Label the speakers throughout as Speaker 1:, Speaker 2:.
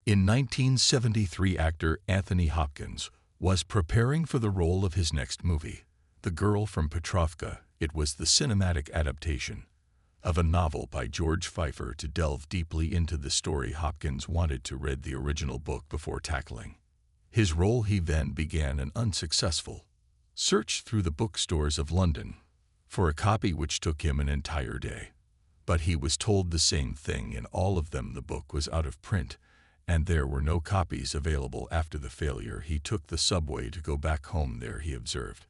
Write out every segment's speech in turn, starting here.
Speaker 1: In 1973, actor Anthony Hopkins was preparing for the role of his next movie, The Girl from Petrovka. It was the cinematic adaptation of a novel by George Pfeiffer. To delve deeply into the story, Hopkins wanted to read the original book before tackling his role. He then began an unsuccessful search through the bookstores of London for a copy, which took him an entire day. But he was told the same thing in all of them: the book was out of print, and there were no copies available. After the failure, he took the subway to go back home. There he observed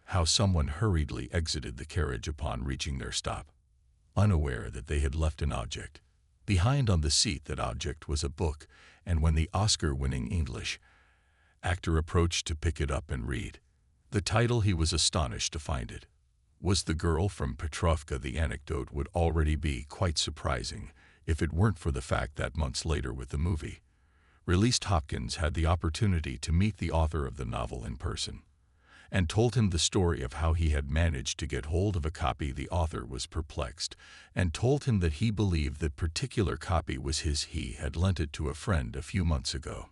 Speaker 1: how someone hurriedly exited the carriage upon reaching their stop, unaware that they had left an object behind on the seat. That object was a book, and when the Oscar-winning English actor approached to pick it up and read the title, he was astonished to find it was The Girl from Petrovka. The anecdote would already be quite surprising if it weren't for the fact that months later, with the movie released, Hopkins had the opportunity to meet the author of the novel in person and told him the story of how he had managed to get hold of a copy. The author was perplexed and told him that he believed that particular copy was his. He had lent it to a friend a few months ago,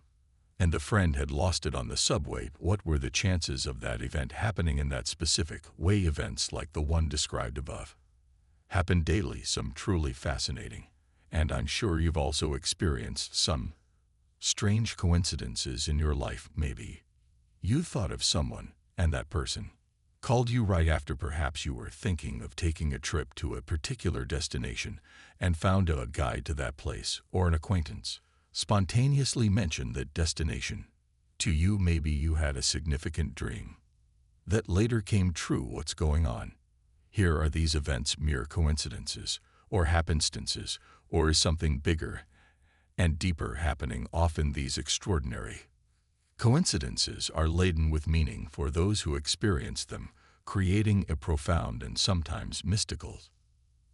Speaker 1: and the friend had lost it on the subway. What were the chances of that event happening in that specific way? Events like the one described above happen daily, some truly fascinating, and I'm sure you've also experienced some strange coincidences in your life. Maybe you thought of someone, and that person called you right after perhaps you were thinking of taking a trip to a particular destination and found a guide to that place, or an acquaintance spontaneously mentioned that destination to you. Maybe you had a significant dream that later came true. What's going on here? Are these events mere coincidences or happenstances, or is something bigger and deeper happening? Often these extraordinary coincidences are laden with meaning for those who experience them, creating a profound and sometimes mystical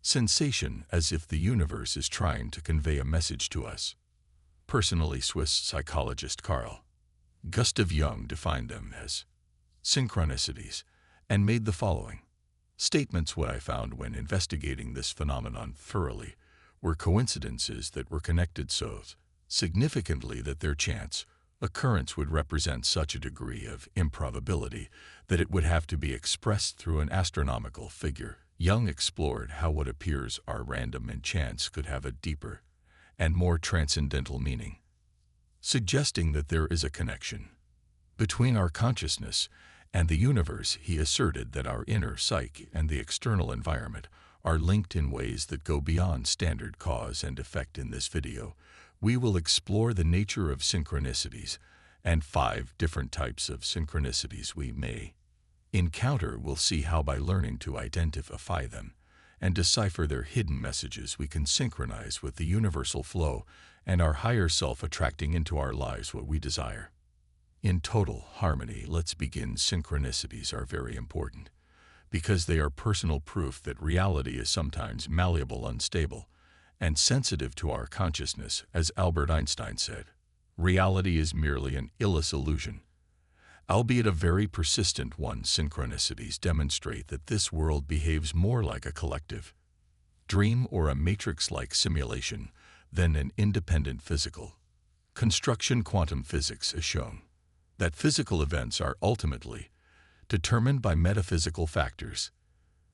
Speaker 1: sensation, as if the universe is trying to convey a message to us. Personally, Swiss psychologist Carl Gustav Jung defined them as synchronicities and made the following statements: what I found when investigating this phenomenon thoroughly were coincidences that were connected so significantly that their chance occurrence would represent such a degree of improbability that it would have to be expressed through an astronomical figure. Jung explored how what appears are random and chance could have a deeper and more transcendental meaning, suggesting that there is a connection between our consciousness and the universe. He asserted that our inner psyche and the external environment are linked in ways that go beyond standard cause and effect. In this video, we will explore the nature of synchronicities and 5 different types of synchronicities we may encounter. We'll see how, by learning to identify them and decipher their hidden messages, we can synchronize with the universal flow and our higher self, attracting into our lives what we desire in total harmony. Let's begin. Synchronicities are very important because they are personal proof that reality is sometimes malleable, unstable, and sensitive to our consciousness. As Albert Einstein said, reality is merely an illusion, albeit a very persistent one. Synchronicities demonstrate that this world behaves more like a collective dream or a matrix-like simulation than an independent physical construction. Quantum physics has shown that physical events are ultimately determined by metaphysical factors.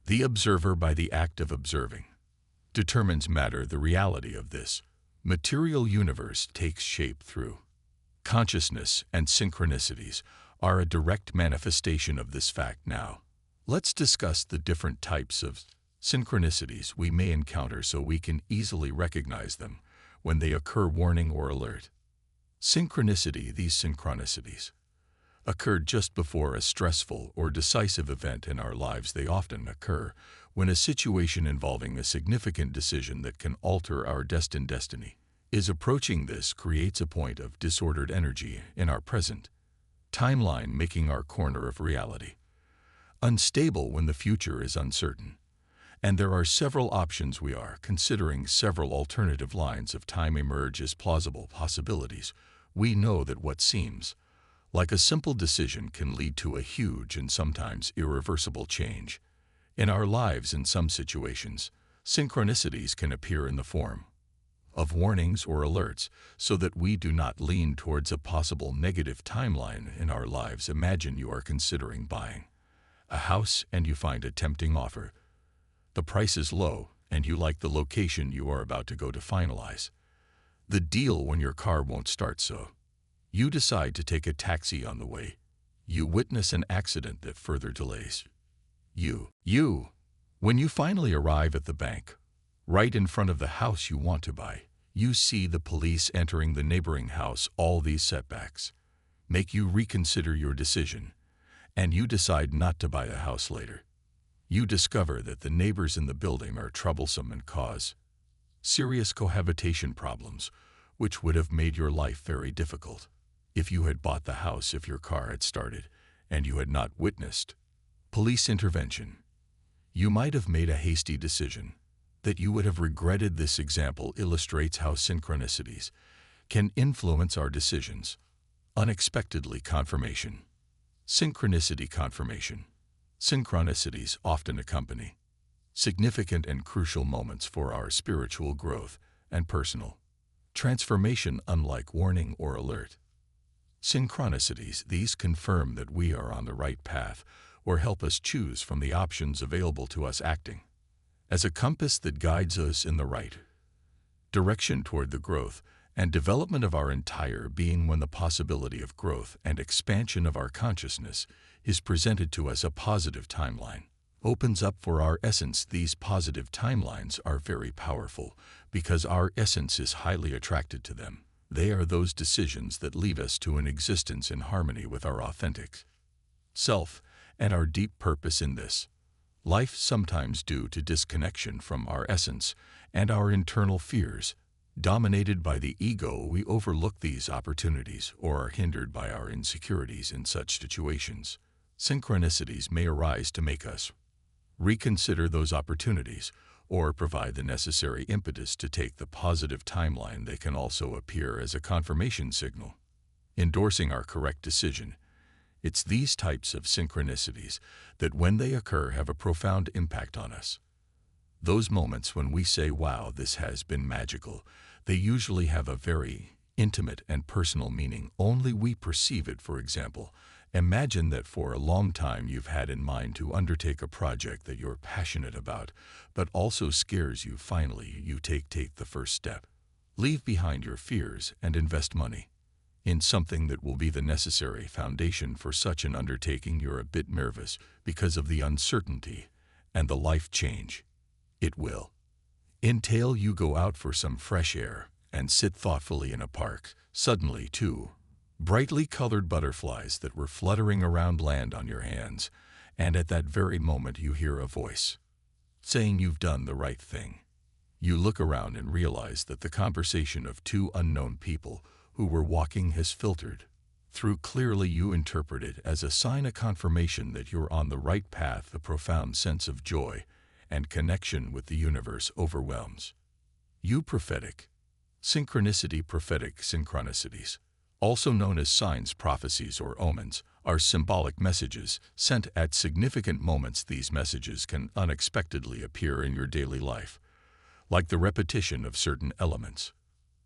Speaker 1: The observer, by the act of observing, determines matter. The reality of this material universe takes shape through consciousness, and synchronicities are a direct manifestation of this fact. Now, let's discuss the different types of synchronicities we may encounter so we can easily recognize them when they occur. Warning or alert. Synchronicity. These synchronicities occur just before a stressful or decisive event in our lives. They often occur when a situation involving a significant decision that can alter our destined destiny is approaching. This creates a point of disordered energy in our present timeline, making our corner of reality unstable when the future is uncertain. And there are several options. We are considering several alternative lines of time emerge as plausible possibilities. We know that what seems like a simple decision can lead to a huge and sometimes irreversible change in our lives. In some situations, synchronicities can appear in the form of warnings or alerts so that we do not lean towards a possible negative timeline in our lives. Imagine you are considering buying a house and you find a tempting offer. The price is low and you like the location you are about to go to finalize the deal when your car won't start, so you decide to take a taxi. On the way, you witness an accident that further delays you. When you finally arrive at the bank, right in front of the house you want to buy, you see the police entering the neighboring house. All these setbacks make you reconsider your decision, and you decide not to buy a house later. You discover that the neighbors in the building are troublesome and cause serious cohabitation problems, which would have made your life very difficult if you had bought the house if your car had started and you had not witnessed police intervention. You might have made a hasty decision that you would have regretted. This example illustrates how synchronicities can influence our decisions. Unexpectedly confirmation. Synchronicity confirmation. Synchronicities often accompany significant and crucial moments for our spiritual growth and personal transformation. Unlike warning or alert, synchronicities, these confirm that we are on the right path or help us choose from the options available to us, acting as a compass that guides us in the right direction toward the growth and development of our entire being. When the possibility of growth and expansion of our consciousness is presented to us, a positive timeline opens up for our essence. These positive timelines are very powerful because our essence is highly attracted to them. They are those decisions that lead us to an existence in harmony with our authentic self and our deep purpose in this life. Sometimes due to disconnection from our essence and our internal fears, dominated by the ego, we overlook these opportunities or are hindered by our insecurities. In such situations, synchronicities may arise to make us reconsider those opportunities or provide the necessary impetus to take the positive timeline. They can also appear as a confirmation signal, endorsing our correct decision. It's these types of synchronicities that, when they occur, have a profound impact on us. Those moments when we say, wow, this has been magical, they usually have a very intimate and personal meaning. Only we perceive it. For example, imagine that for a long time you've had in mind to undertake a project that you're passionate about, but also scares you. Finally, you take the first step. Leave behind your fears and invest money in something that will be the necessary foundation for such an undertaking. You're a bit nervous because of the uncertainty and the life change it will entail. You go out for some fresh air and sit thoughtfully in a park. Suddenly, two brightly colored butterflies that were fluttering around land on your hands, and at that very moment you hear a voice saying you've done the right thing. You look around and realize that the conversation of two unknown people who were walking has filtered through clearly. You interpret it as a sign, a confirmation that you're on the right path. A profound sense of joy and connection with the universe overwhelms you. Prophetic synchronicity. Prophetic synchronicities, also known as signs, prophecies, or omens, are symbolic messages sent at significant moments. These messages can unexpectedly appear in your daily life, like the repetition of certain elements,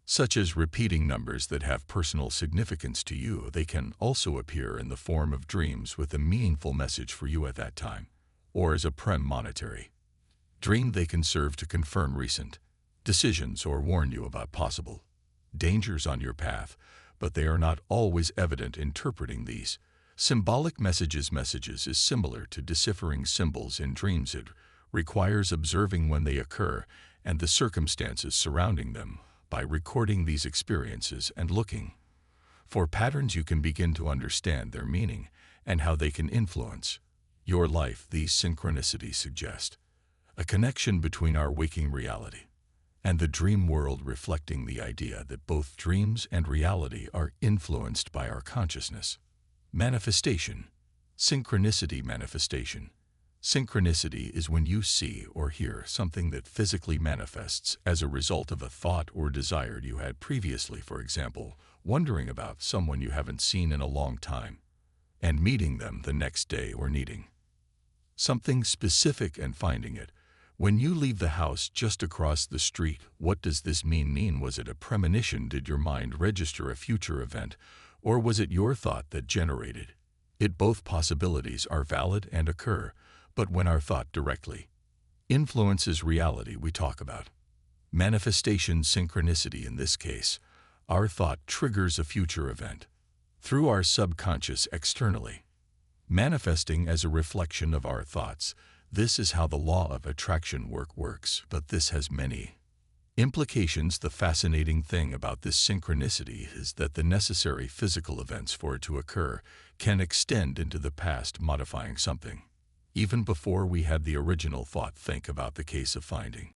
Speaker 1: such as repeating numbers that have personal significance to you. They can also appear in the form of dreams with a meaningful message for you at that time, or as a premonitory dream. They can serve to confirm recent decisions or warn you about possible dangers on your path, but they are not always evident. Interpreting these symbolic messages is similar to deciphering symbols in dreams. It requires observing when they occur and the circumstances surrounding them. By recording these experiences and looking for patterns, you can begin to understand their meaning and how they can influence your life. These synchronicities suggest a connection between our waking reality and the dream world, reflecting the idea that both dreams and reality are influenced by our consciousness. Manifestation. Synchronicity. Manifestation. Synchronicity is when you see or hear something that physically manifests as a result of a thought or desire you had previously. For example, wondering about someone you haven't seen in a long time and meeting them the next day, or needing something specific and finding it When you leave the house just across the street, what does this mean? Was it a premonition? Did your mind register a future event? Or was it your thought that generated it? Both possibilities are valid and occur, but when our thought directly influences reality, we talk about manifestation synchronicity. In this case, our thought triggers a future event through our subconscious externally, manifesting as a reflection of our thoughts. This is how the law of attraction works, but this has many implications. The fascinating thing about this synchronicity is that the necessary physical events for it to occur can extend into the past, modifying something even before we had the original thought. Think about the case of finding